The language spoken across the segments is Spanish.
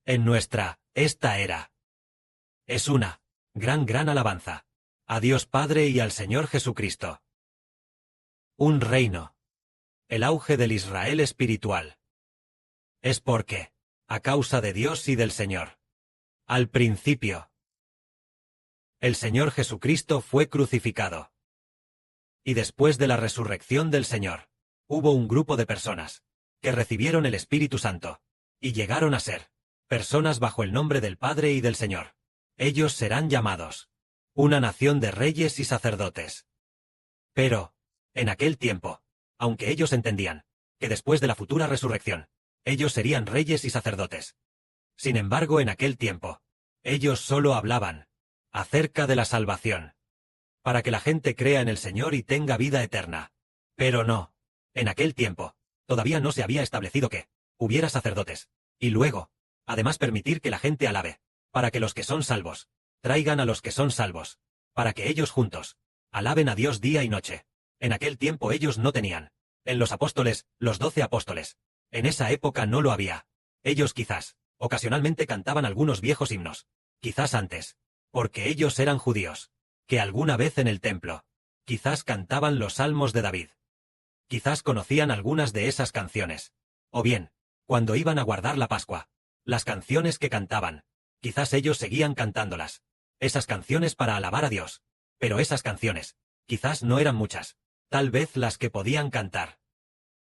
esta era. Es una gran alabanza a Dios Padre y al Señor Jesucristo. Un reino. El auge del Israel espiritual. Es porque, a causa de Dios y del Señor. Al principio, el Señor Jesucristo fue crucificado. Y después de la resurrección del Señor, hubo un grupo de personas que recibieron el Espíritu Santo y llegaron a ser personas bajo el nombre del Padre y del Señor. Ellos serán llamados una nación de reyes y sacerdotes. Pero, en aquel tiempo, aunque ellos entendían que después de la futura resurrección, ellos serían reyes y sacerdotes. Sin embargo, en aquel tiempo, ellos solo hablaban acerca de la salvación, para que la gente crea en el Señor y tenga vida eterna. Pero no, en aquel tiempo, todavía no se había establecido que hubiera sacerdotes, y luego, además permitir que la gente alabe, para que los que son salvos traigan a los que son salvos, para que ellos juntos alaben a Dios día y noche. En aquel tiempo ellos no tenían en los apóstoles, los 12 apóstoles. En esa época no lo había. Ellos quizás, ocasionalmente cantaban algunos viejos himnos, quizás antes, porque ellos eran judíos, que alguna vez en el templo, quizás cantaban los salmos de David. Quizás conocían algunas de esas canciones. O bien, cuando iban a guardar la Pascua, las canciones que cantaban, quizás ellos seguían cantándolas. Esas canciones para alabar a Dios. Pero esas canciones, quizás no eran muchas. Tal vez las que podían cantar.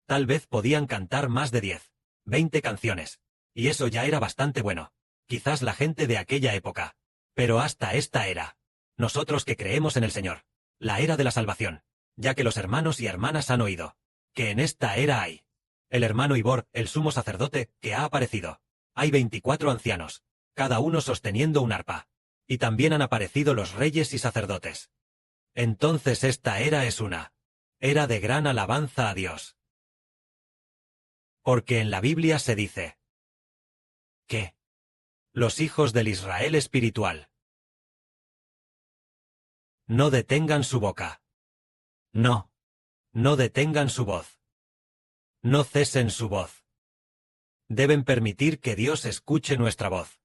Tal vez podían cantar más de 10, 20 canciones. Y eso ya era bastante bueno. Quizás la gente de aquella época. Pero hasta esta era. Nosotros que creemos en el Señor. La era de la salvación. Ya que los hermanos y hermanas han oído que en esta era hay el hermano Ibor, el sumo sacerdote, que ha aparecido. Hay 24 ancianos, cada uno sosteniendo un arpa. Y también han aparecido los reyes y sacerdotes. Entonces esta era es una era de gran alabanza a Dios. Porque en la Biblia se dice que los hijos del Israel espiritual no detengan su boca. No detengan su voz. No cesen su voz. Deben permitir que Dios escuche nuestra voz.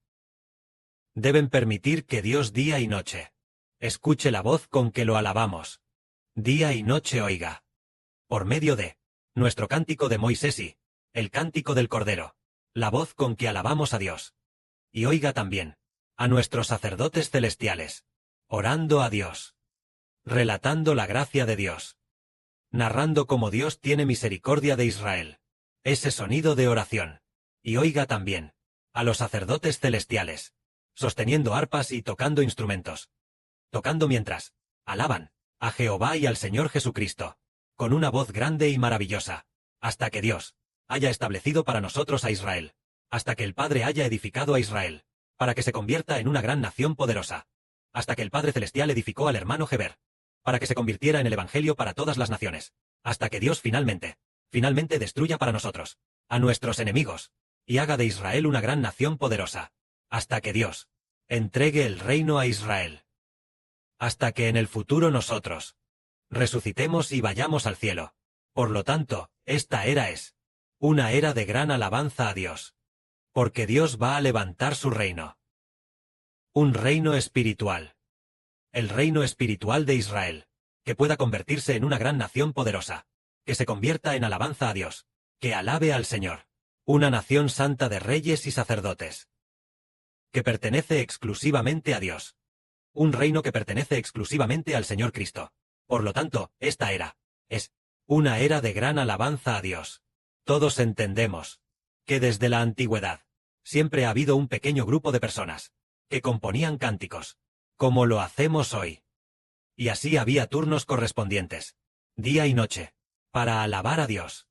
Deben permitir que Dios día y noche escuche la voz con que lo alabamos. Día y noche oiga. Por medio de nuestro cántico de Moisés y el cántico del Cordero, la voz con que alabamos a Dios. Y oiga también a nuestros sacerdotes celestiales, orando a Dios, relatando la gracia de Dios, narrando cómo Dios tiene misericordia de Israel. Ese sonido de oración. Y oiga también a los sacerdotes celestiales, sosteniendo arpas y tocando instrumentos. Tocando mientras alaban a Jehová y al Señor Jesucristo, con una voz grande y maravillosa, hasta que Dios haya establecido para nosotros a Israel, hasta que el Padre haya edificado a Israel, para que se convierta en una gran nación poderosa, hasta que el Padre Celestial edificó al hermano Heber, para que se convirtiera en el Evangelio para todas las naciones, hasta que Dios finalmente destruya para nosotros a nuestros enemigos, y haga de Israel una gran nación poderosa, hasta que Dios entregue el reino a Israel. Hasta que en el futuro nosotros resucitemos y vayamos al cielo. Por lo tanto, esta era es una era de gran alabanza a Dios. Porque Dios va a levantar su reino. Un reino espiritual. El reino espiritual de Israel, que pueda convertirse en una gran nación poderosa, que se convierta en alabanza a Dios, que alabe al Señor. Una nación santa de reyes y sacerdotes. Que pertenece exclusivamente a Dios. Un reino que pertenece exclusivamente al Señor Cristo. Por lo tanto, esta era es una era de gran alabanza a Dios. Todos entendemos que desde la antigüedad siempre ha habido un pequeño grupo de personas que componían cánticos, como lo hacemos hoy. Y así había turnos correspondientes, día y noche, para alabar a Dios.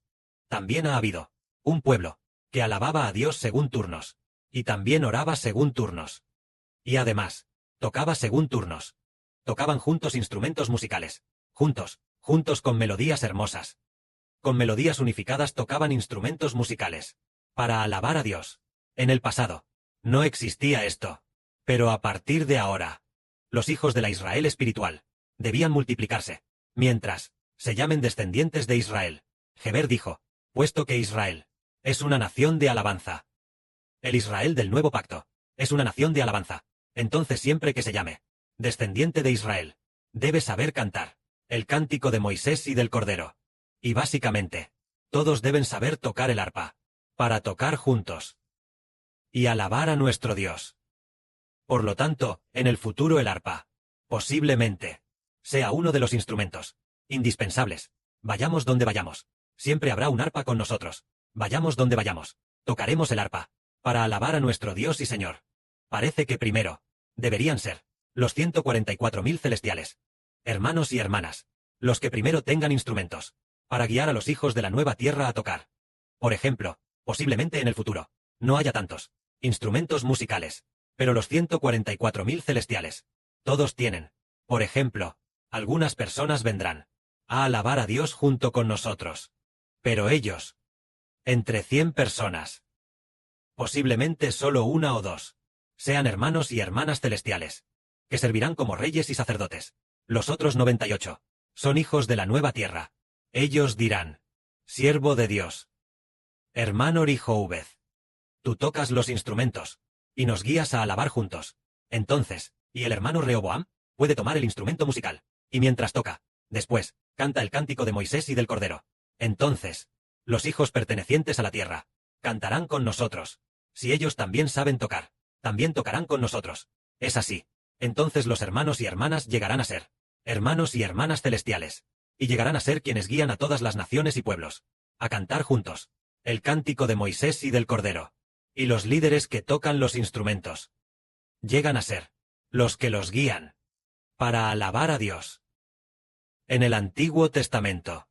También ha habido un pueblo que alababa a Dios según turnos, y también oraba según turnos. Y además, tocaba según turnos. Tocaban juntos instrumentos musicales, juntos con melodías hermosas. Con melodías unificadas tocaban instrumentos musicales, para alabar a Dios. En el pasado, no existía esto. Pero a partir de ahora, los hijos de la Israel espiritual debían multiplicarse, mientras se llamen descendientes de Israel. Heber dijo, puesto que Israel es una nación de alabanza. El Israel del nuevo pacto. Es una nación de alabanza. Entonces siempre que se llame descendiente de Israel, debe saber cantar el cántico de Moisés y del Cordero. Y básicamente, todos deben saber tocar el arpa, para tocar juntos y alabar a nuestro Dios. Por lo tanto, en el futuro el arpa, posiblemente, sea uno de los instrumentos indispensables. Vayamos donde vayamos, siempre habrá un arpa con nosotros. Vayamos donde vayamos, tocaremos el arpa, para alabar a nuestro Dios y Señor. Parece que primero, deberían ser los 144.000 celestiales, hermanos y hermanas, los que primero tengan instrumentos, para guiar a los hijos de la nueva tierra a tocar. Por ejemplo, posiblemente en el futuro, no haya tantos instrumentos musicales, pero los 144.000 celestiales, todos tienen. Por ejemplo, algunas personas vendrán a alabar a Dios junto con nosotros. Pero ellos, entre 100 personas, posiblemente solo una o dos, sean hermanos y hermanas celestiales, que servirán como reyes y sacerdotes. Los otros 98 son hijos de la nueva tierra. Ellos dirán: siervo de Dios, hermano Rijoubez, tú tocas los instrumentos y nos guías a alabar juntos. Entonces, y el hermano Rehoboam puede tomar el instrumento musical, y mientras toca, después, canta el cántico de Moisés y del Cordero. Entonces, los hijos pertenecientes a la tierra cantarán con nosotros. Si ellos también saben tocar, también tocarán con nosotros. Es así. Entonces los hermanos y hermanas llegarán a ser hermanos y hermanas celestiales, y llegarán a ser quienes guían a todas las naciones y pueblos a cantar juntos el cántico de Moisés y del Cordero. Y los líderes que tocan los instrumentos llegan a ser los que los guían para alabar a Dios. En el Antiguo Testamento,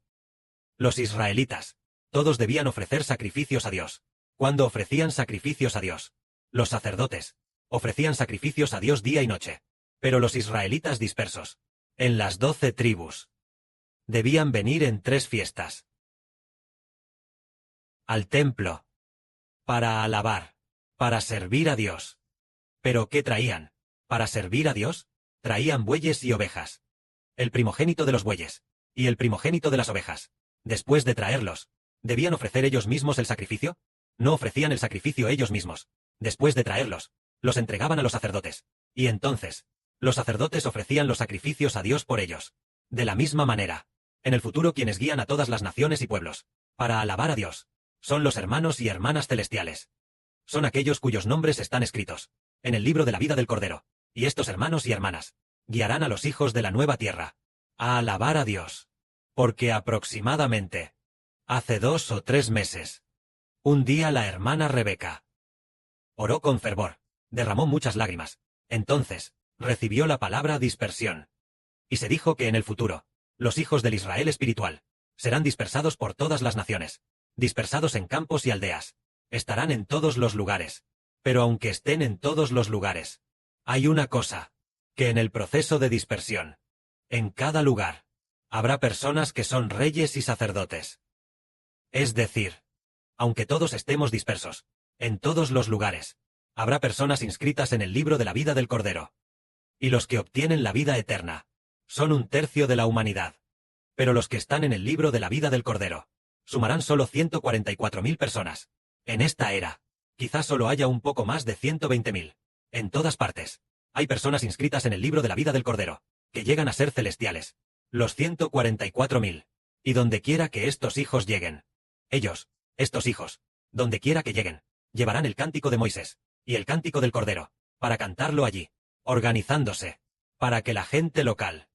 los israelitas, todos debían ofrecer sacrificios a Dios. Cuando ofrecían sacrificios a Dios, los sacerdotes ofrecían sacrificios a Dios día y noche. Pero los israelitas dispersos, en las 12 tribus, debían venir en 3 fiestas al templo, para alabar, para servir a Dios. ¿Pero qué traían? ¿Para servir a Dios? Traían bueyes y ovejas. El primogénito de los bueyes, y el primogénito de las ovejas. Después de traerlos, ¿debían ofrecer ellos mismos el sacrificio? No ofrecían el sacrificio ellos mismos. Después de traerlos, los entregaban a los sacerdotes. Y entonces, los sacerdotes ofrecían los sacrificios a Dios por ellos. De la misma manera, en el futuro quienes guían a todas las naciones y pueblos, para alabar a Dios, son los hermanos y hermanas celestiales. Son aquellos cuyos nombres están escritos en el libro de la vida del Cordero. Y estos hermanos y hermanas guiarán a los hijos de la nueva tierra a alabar a Dios. Porque aproximadamente, hace 2 o 3 meses, un día la hermana Rebeca oró con fervor, derramó muchas lágrimas. Entonces, recibió la palabra dispersión. Y se dijo que en el futuro, los hijos del Israel espiritual serán dispersados por todas las naciones, dispersados en campos y aldeas. Estarán en todos los lugares. Pero aunque estén en todos los lugares, hay una cosa, que en el proceso de dispersión, en cada lugar, habrá personas que son reyes y sacerdotes. Es decir, aunque todos estemos dispersos, en todos los lugares, habrá personas inscritas en el libro de la vida del Cordero. Y los que obtienen la vida eterna son 1/3 de la humanidad. Pero los que están en el libro de la vida del Cordero sumarán solo 144.000 personas. En esta era, quizás solo haya un poco más de 120.000. En todas partes, hay personas inscritas en el libro de la vida del Cordero, que llegan a ser celestiales. Los 144.000. Y donde quiera que estos hijos lleguen, ellos, estos hijos, donde quiera que lleguen, llevarán el cántico de Moisés y el cántico del Cordero, para cantarlo allí, organizándose, para que la gente local,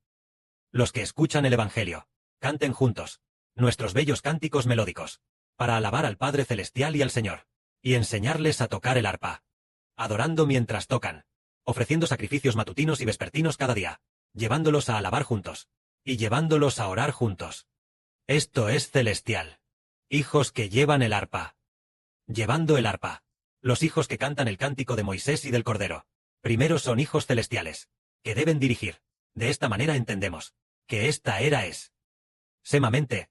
los que escuchan el Evangelio, canten juntos nuestros bellos cánticos melódicos, para alabar al Padre Celestial y al Señor, y enseñarles a tocar el arpa, adorando mientras tocan, ofreciendo sacrificios matutinos y vespertinos cada día, llevándolos a alabar juntos, y llevándolos a orar juntos. Esto es celestial. Hijos que llevan el arpa. Llevando el arpa. Los hijos que cantan el cántico de Moisés y del Cordero, primero son hijos celestiales, que deben dirigir. De esta manera entendemos que esta era es semamente,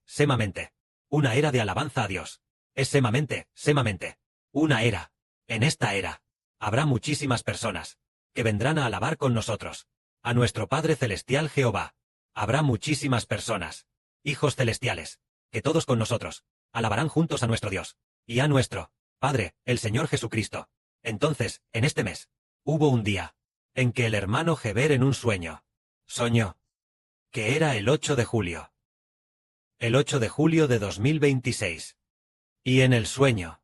una era de alabanza a Dios. Es semamente, una era. En esta era, habrá muchísimas personas que vendrán a alabar con nosotros a nuestro Padre Celestial Jehová. Habrá muchísimas personas, hijos celestiales, que todos con nosotros alabarán juntos a nuestro Dios y a nuestro Padre, el Señor Jesucristo. Entonces, en este mes, hubo un día en que el hermano Heber en un sueño soñó que era el 8 de julio. El 8 de julio de 2026. Y en el sueño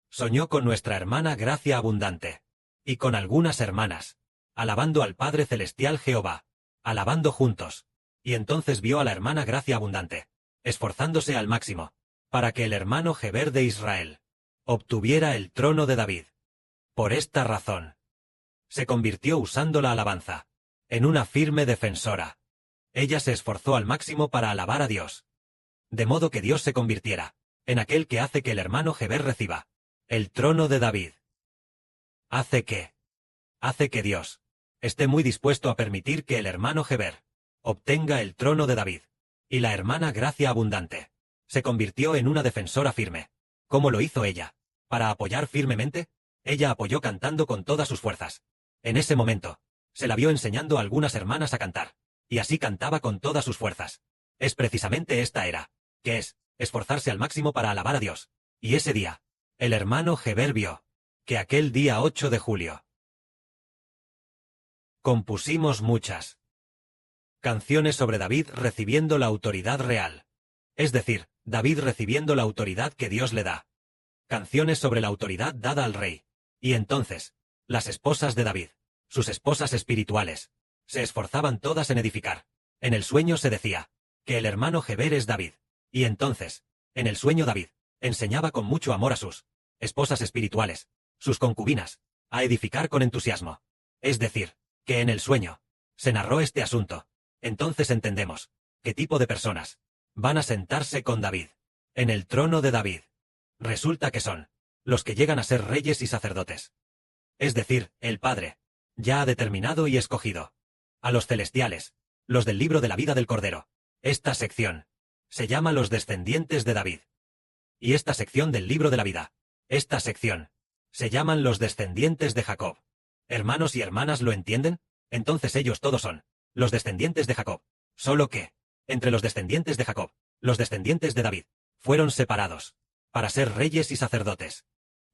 soñó con nuestra hermana Gracia Abundante y con algunas hermanas, alabando al Padre Celestial Jehová, alabando juntos. Y entonces vio a la hermana Gracia Abundante, esforzándose al máximo, para que el hermano Heber de Israel obtuviera el trono de David. Por esta razón, se convirtió usando la alabanza en una firme defensora. Ella se esforzó al máximo para alabar a Dios, de modo que Dios se convirtiera en aquel que hace que el hermano Heber reciba el trono de David. Hace que Dios esté muy dispuesto a permitir que el hermano Heber obtenga el trono de David. Y la hermana Gracia Abundante se convirtió en una defensora firme. ¿Cómo lo hizo ella? Para apoyar firmemente, ella apoyó cantando con todas sus fuerzas. En ese momento, se la vio enseñando a algunas hermanas a cantar, y así cantaba con todas sus fuerzas. Es precisamente esta era, que es, esforzarse al máximo para alabar a Dios. Y ese día, el hermano Heber vio que aquel día 8 de julio compusimos muchas canciones sobre David recibiendo la autoridad real. Es decir, David recibiendo la autoridad que Dios le da. Canciones sobre la autoridad dada al rey. Y entonces, las esposas de David, sus esposas espirituales, se esforzaban todas en edificar. En el sueño se decía que el hermano Heber es David. Y entonces, en el sueño David enseñaba con mucho amor a sus esposas espirituales, sus concubinas, a edificar con entusiasmo. Es decir, que en el sueño se narró este asunto. Entonces entendemos qué tipo de personas van a sentarse con David en el trono de David. Resulta que son los que llegan a ser reyes y sacerdotes. Es decir, el Padre ya ha determinado y escogido a los celestiales, los del libro de la vida del Cordero. Esta sección se llama los descendientes de David. Y esta sección del libro de la vida, esta sección, se llaman los descendientes de Jacob. ¿Hermanos y hermanas lo entienden? Entonces ellos todos son los descendientes de Jacob. Solo que, entre los descendientes de Jacob, los descendientes de David, fueron separados para ser reyes y sacerdotes.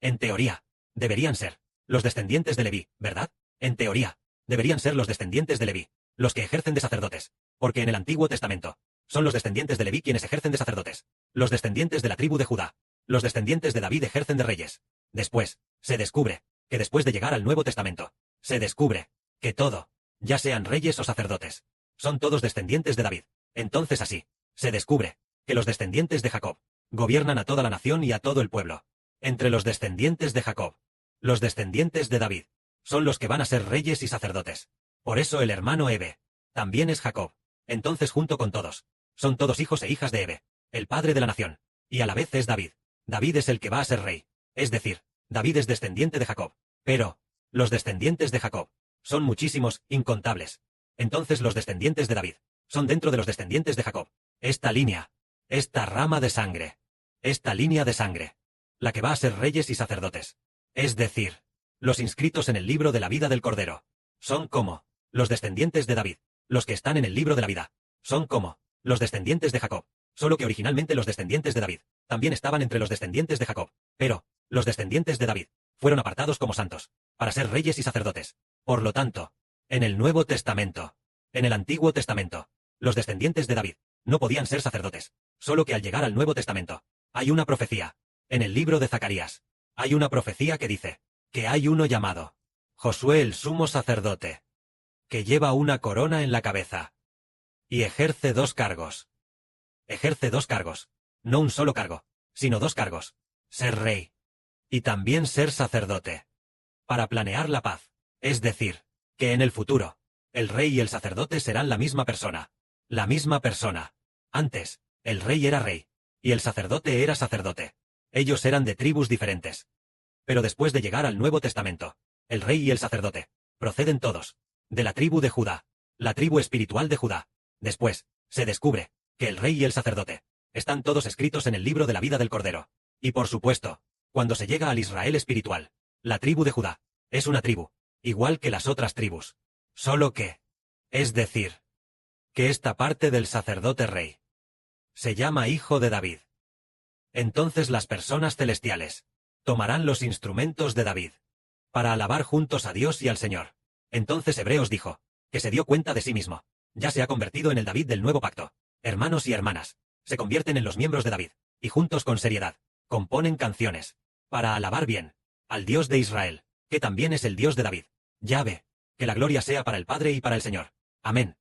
En teoría, deberían ser los descendientes de Leví, ¿verdad? En teoría, deberían ser los descendientes de Leví los que ejercen de sacerdotes, porque en el Antiguo Testamento son los descendientes de Leví quienes ejercen de sacerdotes. Los descendientes de la tribu de Judá, los descendientes de David ejercen de reyes. Después, se descubre que después de llegar al Nuevo Testamento, se descubre que todo, ya sean reyes o sacerdotes, son todos descendientes de David. Entonces así, se descubre que los descendientes de Jacob gobiernan a toda la nación y a todo el pueblo. Entre los descendientes de Jacob, los descendientes de David, son los que van a ser reyes y sacerdotes. Por eso el hermano Ebe también es Jacob. Entonces junto con todos, son todos hijos e hijas de Ebe, el padre de la nación, y a la vez es David. David es el que va a ser rey. Es decir, David es descendiente de Jacob. Pero, los descendientes de Jacob son muchísimos, incontables. Entonces los descendientes de David son dentro de los descendientes de Jacob. Esta línea, esta rama de sangre, esta línea de sangre, la que va a ser reyes y sacerdotes. Es decir, los inscritos en el libro de la vida del Cordero, son como los descendientes de David. Los que están en el libro de la vida, son como los descendientes de Jacob. Solo que originalmente los descendientes de David también estaban entre los descendientes de Jacob. Pero, los descendientes de David fueron apartados como santos, para ser reyes y sacerdotes. Por lo tanto, en el Nuevo Testamento, en el Antiguo Testamento, los descendientes de David no podían ser sacerdotes. Solo que al llegar al Nuevo Testamento, hay una profecía. En el libro de Zacarías, hay una profecía que dice que hay uno llamado Josué el sumo sacerdote, que lleva una corona en la cabeza y ejerce 2 cargos. Ejerce 2 cargos, no un solo cargo, sino 2 cargos: ser rey y también ser sacerdote, para planear la paz. Es decir, que en el futuro, el rey y el sacerdote serán la misma persona. La misma persona. Antes, el rey era rey, y el sacerdote era sacerdote. Ellos eran de tribus diferentes. Pero después de llegar al Nuevo Testamento, el rey y el sacerdote proceden todos de la tribu de Judá, la tribu espiritual de Judá. Después, se descubre que el rey y el sacerdote están todos escritos en el libro de la vida del Cordero. Y por supuesto, cuando se llega al Israel espiritual, la tribu de Judá es una tribu, igual que las otras tribus. Solo que, es decir, que esta parte del sacerdote rey se llama hijo de David. Entonces las personas celestiales Tomarán los instrumentos de David para alabar juntos a Dios y al Señor. Entonces Hebreos dijo, que se dio cuenta de sí mismo. Ya se ha convertido en el David del nuevo pacto. Hermanos y hermanas, se convierten en los miembros de David, y juntos con seriedad, componen canciones, para alabar bien, al Dios de Israel, que también es el Dios de David. Yahvé, que la gloria sea para el Padre y para el Señor. Amén.